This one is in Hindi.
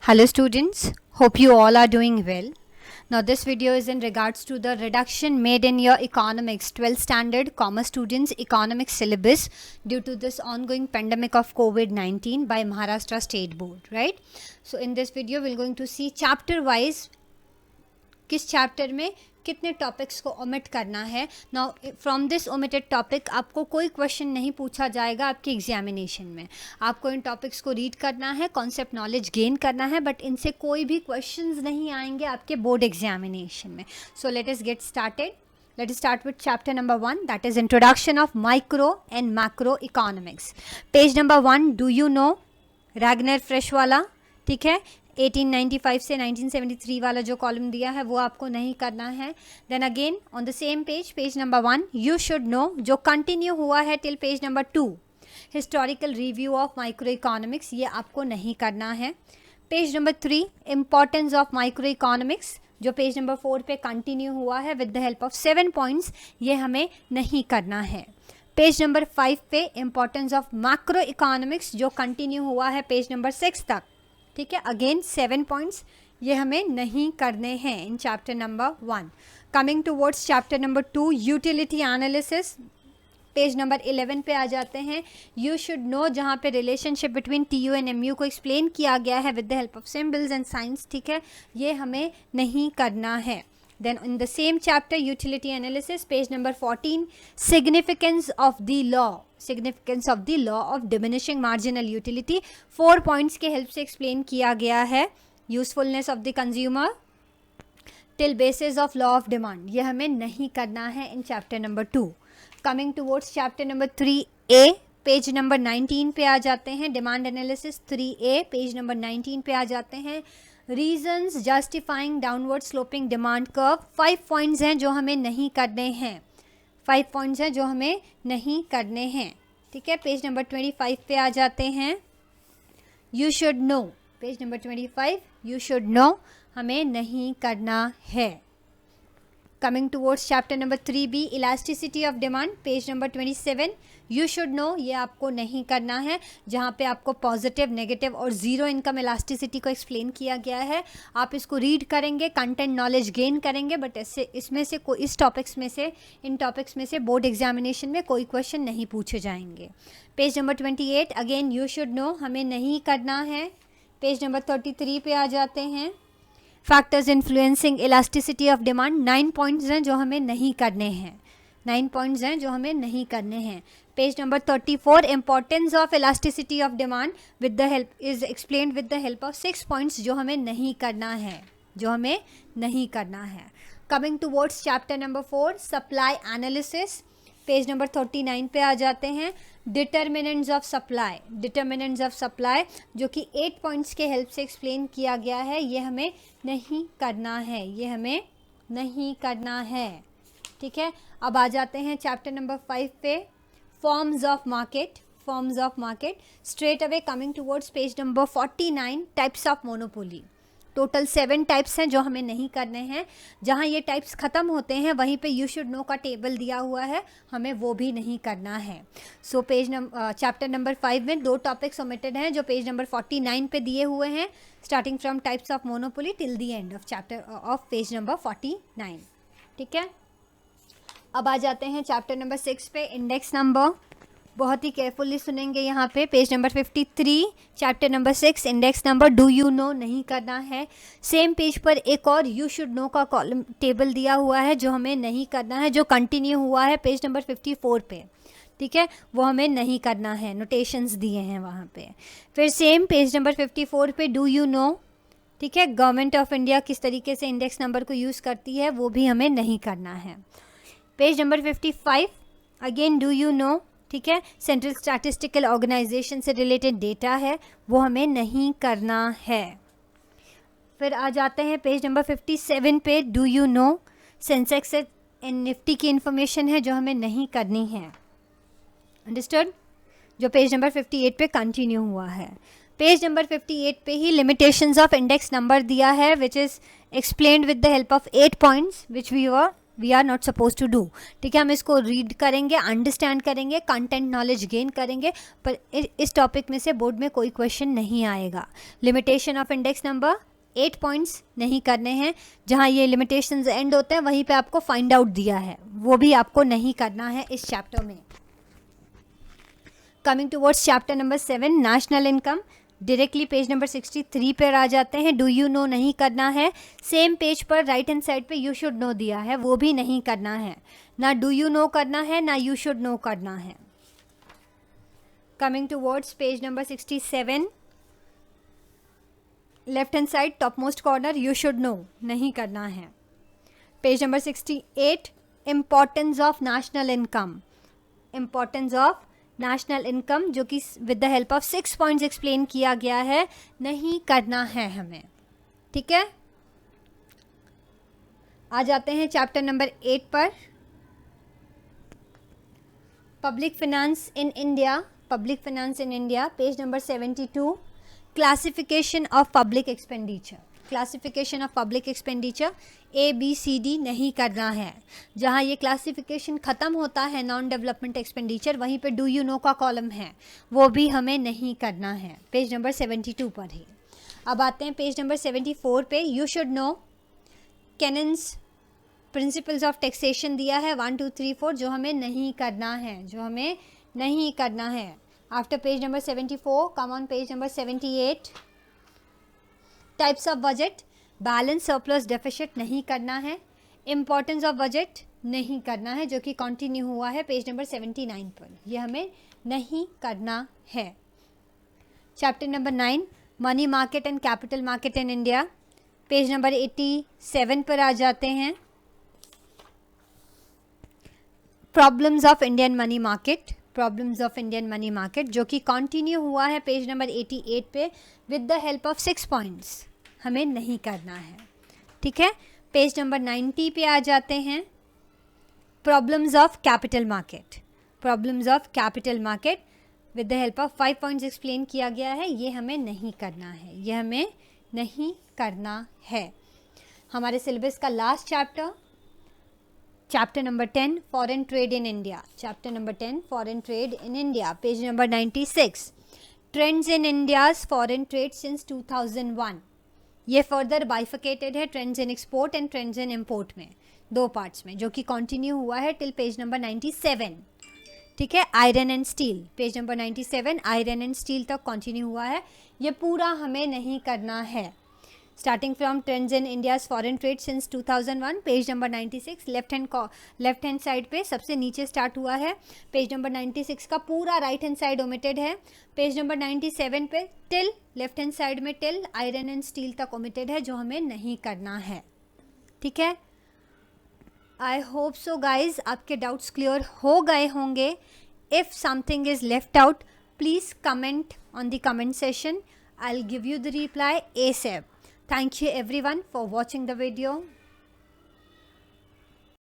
Hello students, hope you all are doing well. Now this video is in regards to the reduction made in your economics 12th standard commerce students economics syllabus due to this ongoing pandemic of COVID-19 by Maharashtra State Board, right? So in this video we're going to see chapter wise किस चैप्टर में कितने टॉपिक्स को ओमिट करना है. Now from this omitted topic आपको कोई क्वेश्चन नहीं पूछा जाएगा आपके एग्जामिनेशन में. आपको इन टॉपिक्स को रीड करना है, कॉन्सेप्ट नॉलेज गेन करना है, बट इनसे कोई भी क्वेश्चंस नहीं आएंगे आपके बोर्ड एग्जामिनेशन में. So let us get started. Let us start with chapter number 1, that is introduction of micro and macro economics. Page number 1, do you know Ragnar Fresh वाला, ठीक है. 1895 से 1973 वाला जो कॉलम दिया है वो आपको नहीं करना है. Then again on the same page, page number 1, you should know जो कंटिन्यू हुआ है till page number 2, historical review of micro economics, ये आपको नहीं करना है. Page number 3, importance of micro economics जो पेज नंबर 4 पे कंटिन्यू हुआ है with the help of 7 points, ये हमें नहीं करना है. पेज नंबर 5 पे इम्पॉर्टेंस ऑफ मैक्रो इकोनॉमिक्स जो कंटिन्यू हुआ है पेज नंबर 6 तक, ठीक है. अगेन 7 पॉइंट्स, ये हमें नहीं करने हैं in chapter number 1. Coming towards chapter number 2, utility analysis, page number 11 पे आ जाते हैं. यू शुड नो जहाँ पे relationship between T U and M U को एक्सप्लेन किया गया है with the help of symbols and science, ठीक है, ये हमें नहीं करना है. Then in the same chapter, utility analysis, page number 14, significance of the law of diminishing marginal utility, 4 points के help से explain किया गया है. usefulness of the consumer till basis of law of demand, ये हमें नहीं करना है in chapter number 2. coming towards chapter number 3A, page number 19 पे आ जाते हैं. Demand analysis 3A, page number 19 पे आ जाते हैं. Reasons justifying downward sloping demand curve, 5 points हैं जो हमें नहीं करने हैं. 5 पॉइंट्स हैं जो हमें नहीं करने हैं, ठीक है. पेज नंबर 25 पे आ जाते हैं. You should no, page number 25, you should no हमें नहीं करना है. Coming towards chapter number 3B, elasticity of demand, page number 27, you should no, ये आपको नहीं करना है. जहाँ पे आपको पॉजिटिव, नेगेटिव और ज़ीरो इनकम इलास्टिसिटी को एक्सप्लेन किया गया है. आप इसको रीड करेंगे, कंटेंट नॉलेज गेन करेंगे, बट इसमें से इन टॉपिक्स में से बोर्ड एग्जामिनेशन में कोई क्वेश्चन नहीं पूछे जाएंगे. Page number 28, again you should no हमें नहीं करना है. पेज नंबर 33 पे आ जाते हैं. Factors influencing elasticity of demand, 9 points हैं जो हमें नहीं करने हैं. 9 पॉइंट्स हैं जो हमें नहीं करने हैं. Page number 34, importance of elasticity of demand with the help is explained with the help of 6 points जो हमें नहीं करना है, जो हमें नहीं करना है. Coming towards chapter number 4, supply analysis, page number 39 पे आ जाते हैं. डिटर्मिनेंट्स ऑफ सप्लाई जो कि 8 पॉइंट्स के हेल्प से एक्सप्लेन किया गया है, ये हमें नहीं करना है, ये हमें नहीं करना है, ठीक है. अब आ जाते हैं चैप्टर नंबर 5 पे, forms of market. Straight away coming towards page number 49, types of monopoly. Total 7 types हैं जो हमें नहीं करने हैं. जहाँ ये टाइप्स ख़त्म होते हैं वहीं पे यू शुड नो का टेबल दिया हुआ है, हमें वो भी नहीं करना है. सो चैप्टर नंबर 5 में 2 टॉपिक्स ओमिटेड हैं जो पेज नंबर 49 पे दिए हुए हैं, starting from types of monopoly till the end of chapter of page number 49, ठीक है. अब आ जाते हैं चैप्टर नंबर 6 पे, इंडेक्स नंबर. बहुत ही केयरफुली सुनेंगे यहाँ पे. Page number 53, chapter number 6, index number. Do you know नहीं करना है. सेम पेज पर एक और यू शुड नो का कॉलम टेबल दिया हुआ है जो हमें नहीं करना है, जो कंटिन्यू हुआ है पेज नंबर 54 पे, ठीक है, वो हमें नहीं करना है. नोटेशंस दिए हैं वहाँ पे. फिर सेम पेज नंबर 54 पे डू यू नो, ठीक है, गवर्नमेंट ऑफ इंडिया किस तरीके से इंडेक्स नंबर को यूज़ करती है वो भी हमें नहीं करना है. Page number 55, again do you know, ठीक है, सेंट्रल स्टैटिस्टिकल ऑर्गेनाइजेशन से रिलेटेड डेटा है, वो हमें नहीं करना है. फिर आ जाते हैं पेज नंबर 57 पे, do you know, Sensex and Nifty की इन्फॉर्मेशन है जो हमें नहीं करनी है. अंडरस्टूड, जो पेज नंबर 58 पे कंटिन्यू हुआ है. पेज नंबर 58 पे ही लिमिटेशंस ऑफ इंडेक्स नंबर दिया है which is explained with the help of 8 points which we were we are not suppose to do. ठीक है, हम इसको रीड करेंगे, अंडरस्टैंड करेंगे, कंटेंट नॉलेज गेन करेंगे, पर इस टॉपिक में से बोर्ड में कोई क्वेश्चन नहीं आएगा। Limitation of index number 8 points नहीं करने हैं, जहाँ ये लिमिटेशंस एंड होते हैं वहीं पे आपको फाइंड आउट दिया है, वो भी आपको नहीं करना है इस चैप्टर में। Coming towards chapter number 7 national income, directly page number 63 पर आ जाते हैं। डू यू नो नहीं करना है। सेम पेज पर राइट हैंड साइड पे यू शुड नो दिया है, वो भी नहीं करना है। ना डू यू नो करना है, ना यू शुड नो करना है। Coming towards page number 67, left hand side top most corner, you should no नहीं करना है। Page number 68, importance of national income, importance of national income जो कि with the help of 6 points explain किया गया है, नहीं करना है हमें। ठीक है, आ जाते हैं चैप्टर नंबर 8 पर, public finance in India, public finance in India, page number 72, classification of public expenditure, classification of public expenditure ABCD नहीं करना है। जहाँ ये क्लासिफिकेशन ख़त्म होता है नॉन डेवलपमेंट एक्सपेंडिचर, वहीं पे डू यू नो का कॉलम है, वो भी हमें नहीं करना है, पेज नंबर 72 पर ही। अब आते हैं पेज नंबर 74 पे, you should no cannons principles of taxation दिया है 1 2 3 4, जो हमें नहीं करना है, जो हमें नहीं करना है। After page number 74, come on page number 78, types of budget, balance surplus deficit नहीं करना है। इम्पॉर्टेंस ऑफ बजट नहीं करना है, जो कि कंटिन्यू हुआ है पेज नंबर 79 पर, यह हमें नहीं करना है। Chapter number 9, money market and capital market in India, page number 87 पर आ जाते हैं। Problems of Indian money market, problems of Indian money market, जो कि कंटिन्यू हुआ है पेज नंबर 88 पे with the help of 6 points, हमें नहीं करना है। ठीक है, पेज नंबर 90 पे आ जाते हैं। Problems of capital market, problems of capital market with the help of 5 points explain किया गया है, ये हमें नहीं करना है, ये हमें नहीं करना है। हमारे सिलेबस का last chapter, chapter number 10, foreign trade in India, chapter number 10, foreign trade in India, page number 96, trends in India's foreign trade since 2001। ये फर्दर बाइफिकेटेड है trends in export and trends in import में, 2 पार्ट्स में, जो कि कंटिन्यू हुआ है टिल पेज नंबर 97। ठीक है, iron and steel, page number 97 iron and steel तक कंटिन्यू हुआ है, ये पूरा हमें नहीं करना है। Starting from trends in India's foreign trade since 2001, page number 96, left hand side पे सबसे नीचे स्टार्ट हुआ है। पेज नंबर 96 का पूरा राइट हैंड साइड ओमिटेड है। पेज नंबर 97 पे टिल लेफ्ट हैंड साइड में टिल आयरन एंड स्टील तक ओमिटेड है, जो हमें नहीं करना है। ठीक है, आई होप सो गाइज आपके डाउट्स क्लियर हो गए होंगे। If something is left out, please comment on the comment session, I will give you the reply ASAP. Thank you everyone for watching the video.